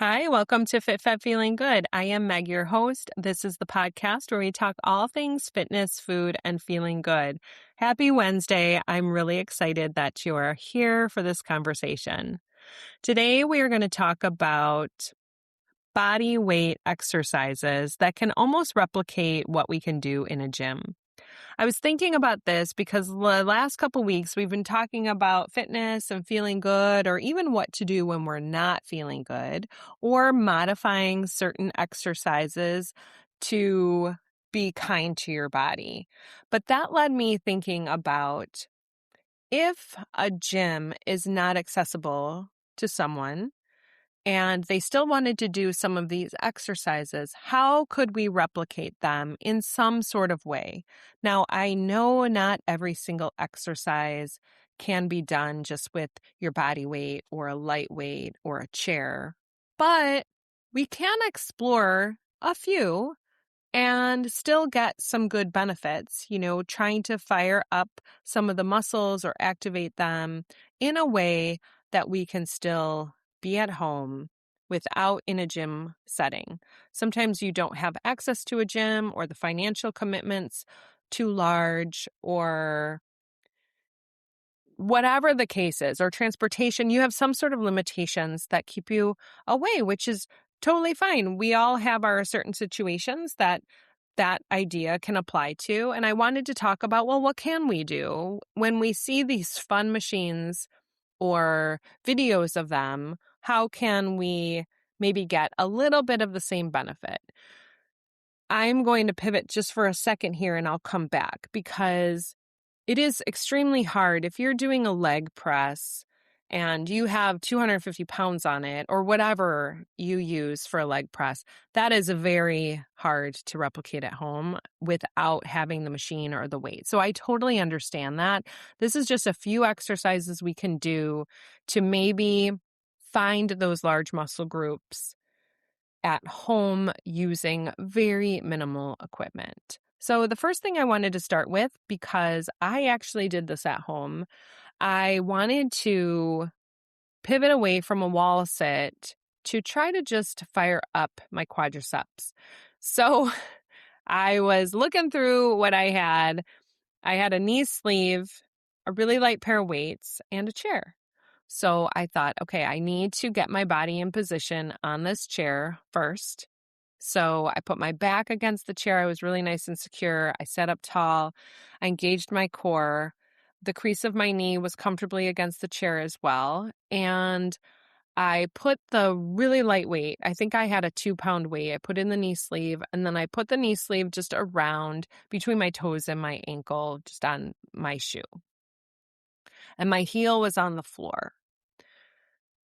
Hi, welcome to Fit Fat Feeling Good. I am Meg, your host. This is the podcast where we talk all things fitness, food, and feeling good. Happy Wednesday. I'm really excited that you are here for this conversation. Today, we are going to talk about body weight exercises that can almost replicate what we can do in a gym. I was thinking about this because the last couple weeks we've been talking about fitness and feeling good, or even what to do when we're not feeling good, or modifying certain exercises to be kind to your body. But that led me thinking about if a gym is not accessible to someone and they still wanted to do some of these exercises, how could we replicate them in some sort of way? Now, I know not every single exercise can be done just with your body weight or a light weight or a chair, but we can explore a few and still get some good benefits, trying to fire up some of the muscles or activate them in a way that we can still be at home without in a gym setting. Sometimes you don't have access to a gym, or the financial commitment's too large, or whatever the case is, or transportation, you have some sort of limitations that keep you away, which is totally fine. We all have our certain situations that idea can apply to. And I wanted to talk about, well, what can we do when we see these fun machines or videos of them? How can we maybe get a little bit of the same benefit? I'm going to pivot just for a second here and I'll come back, because it is extremely hard if you're doing a leg press and you have 250 pounds on it, or whatever you use for a leg press. That is very hard to replicate at home without having the machine or the weight. So I totally understand that. This is just a few exercises we can do to maybe find those large muscle groups at home using very minimal equipment. So the first thing I wanted to start with, because I actually did this at home, I wanted to pivot away from a wall sit to try to just fire up my quadriceps. So I was looking through what I had. I had a knee sleeve, a really light pair of weights, and a chair. So I thought, okay, I need to get my body in position on this chair first. So I put my back against the chair. I was really nice and secure. I sat up tall. I engaged my core. The crease of my knee was comfortably against the chair as well. And I put the really light weight. I think I had a 2-pound weight. I put in the knee sleeve, and then I put the knee sleeve just around between my toes and my ankle, just on my shoe. And my heel was on the floor.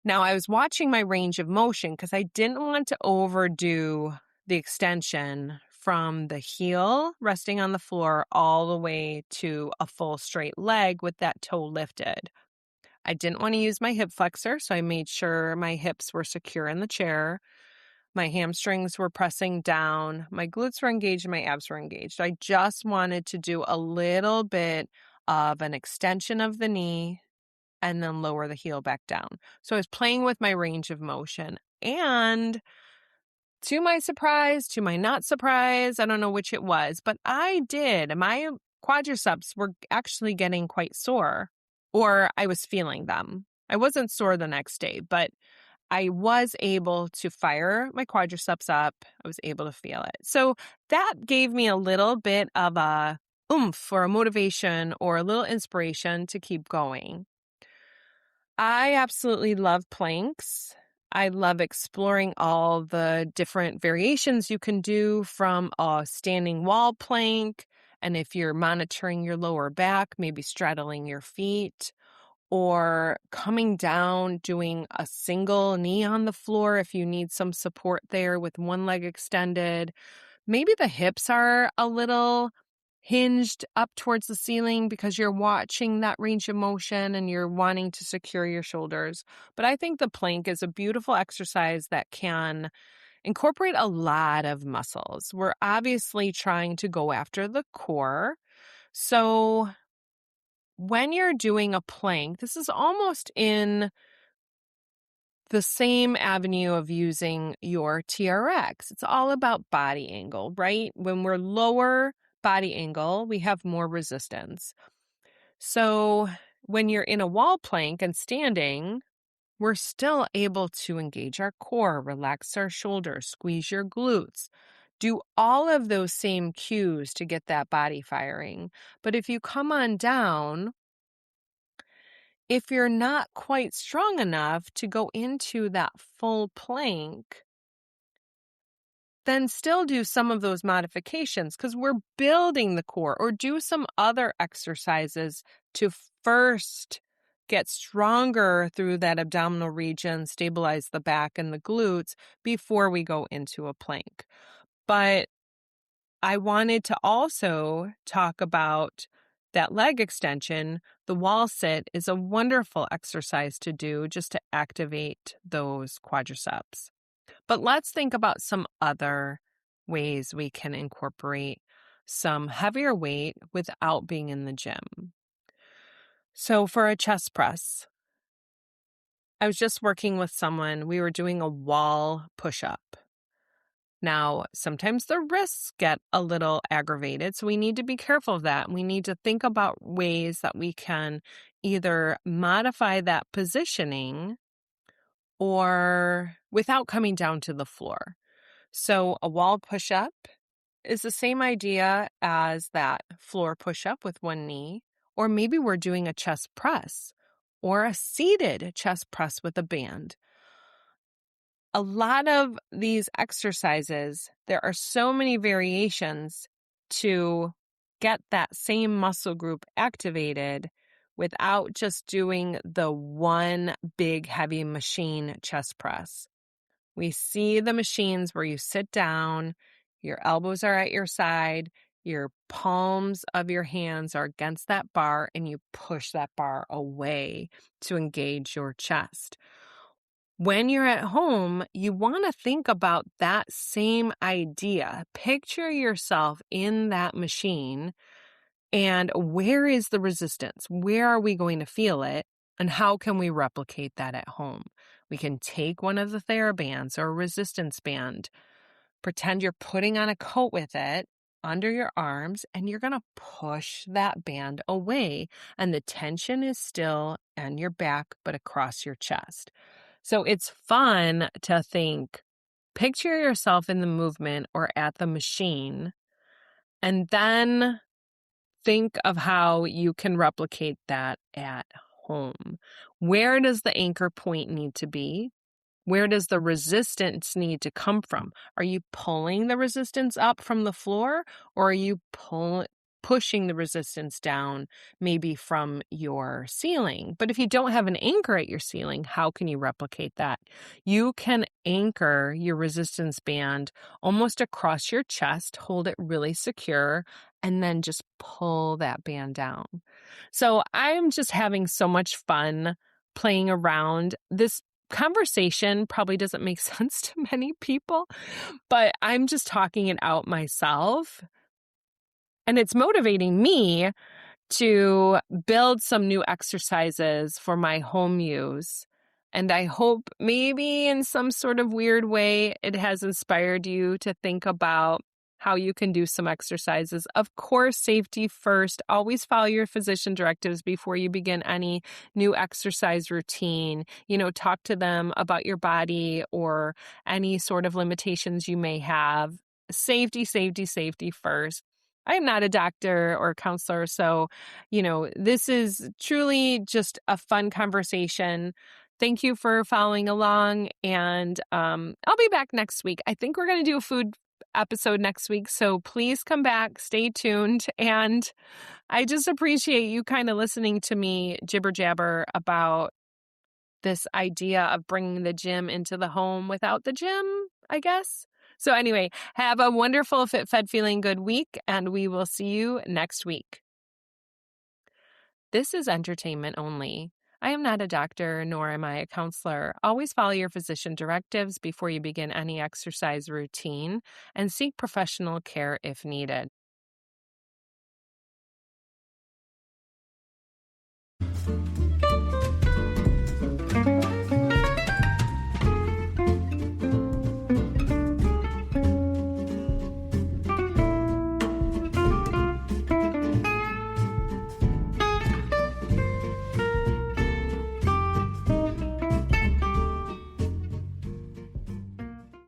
Now, I was watching my range of motion because I didn't want to overdo the extension from the heel resting on the floor all the way to a full straight leg with that toe lifted. I didn't want to use my hip flexor, so I made sure my hips were secure in the chair. My hamstrings were pressing down. My glutes were engaged and my abs were engaged. I just wanted to do a little bit of an extension of the knee and then lower the heel back down. So I was playing with my range of motion. And to my surprise, to my not surprise, I don't know which it was, but my quadriceps were actually getting quite sore, or I was feeling them. I wasn't sore the next day, but I was able to fire my quadriceps up. I was able to feel it. So that gave me a little bit of a oomph or a motivation or a little inspiration to keep going. I absolutely love planks. I love exploring all the different variations you can do from a standing wall plank. And if you're monitoring your lower back, maybe straddling your feet, or coming down, doing a single knee on the floor if you need some support there with one leg extended. Maybe the hips are a little hinged up towards the ceiling because you're watching that range of motion and you're wanting to secure your shoulders. But I think the plank is a beautiful exercise that can incorporate a lot of muscles. We're obviously trying to go after the core. So when you're doing a plank, this is almost in the same avenue of using your TRX. It's all about body angle, right? When we're lower body angle, we have more resistance. So when you're in a wall plank and standing, we're still able to engage our core, relax our shoulders, squeeze your glutes, do all of those same cues to get that body firing. But if you come on down, if you're not quite strong enough to go into that full plank, then still do some of those modifications because we're building the core, or do some other exercises to first get stronger through that abdominal region, stabilize the back and the glutes before we go into a plank. But I wanted to also talk about that leg extension. The wall sit is a wonderful exercise to do just to activate those quadriceps. But let's think about some other ways we can incorporate some heavier weight without being in the gym. So for a chest press, I was just working with someone. We were doing a wall push-up. Now, sometimes the wrists get a little aggravated, so we need to be careful of that. We need to think about ways that we can either modify that positioning or without coming down to the floor. So a wall push-up is the same idea as that floor push-up with one knee, or maybe we're doing a chest press or a seated chest press with a band. A lot of these exercises, there are so many variations to get that same muscle group activated without just doing the one big heavy machine chest press. We see the machines where you sit down, your elbows are at your side, your palms of your hands are against that bar, and you push that bar away to engage your chest. When you're at home, you want to think about that same idea. Picture yourself in that machine, and where is the resistance? Where are we going to feel it? And how can we replicate that at home? We can take one of the TheraBands or a resistance band, pretend you're putting on a coat with it under your arms, and you're going to push that band away. And the tension is still in your back, but across your chest. So it's fun to think, picture yourself in the movement or at the machine, and then think of how you can replicate that at home. Where does the anchor point need to be? Where does the resistance need to come from? Are you pulling the resistance up from the floor, or are you pushing the resistance down maybe from your ceiling? But if you don't have an anchor at your ceiling, how can you replicate that? You can anchor your resistance band almost across your chest, hold it really secure, and then just pull that band down. So I'm just having so much fun playing around. This conversation probably doesn't make sense to many people, but I'm just talking it out myself. And it's motivating me to build some new exercises for my home use. And I hope maybe in some sort of weird way, it has inspired you to think about how you can do some exercises. Of course, safety first. Always follow your physician directives before you begin any new exercise routine. Talk to them about your body or any sort of limitations you may have. Safety, safety, safety first. I am not a doctor or a counselor, so, this is truly just a fun conversation. Thank you for following along, and I'll be back next week. I think we're going to do a food episode next week, so please come back, stay tuned, and I just appreciate you kind of listening to me jibber jabber about this idea of bringing the gym into the home without the gym, I guess. So anyway, have a wonderful Fit Fed Feeling Good week, and we will see you next week. This is entertainment only. I am not a doctor, nor am I a counselor. Always follow your physician directives before you begin any exercise routine, and seek professional care if needed.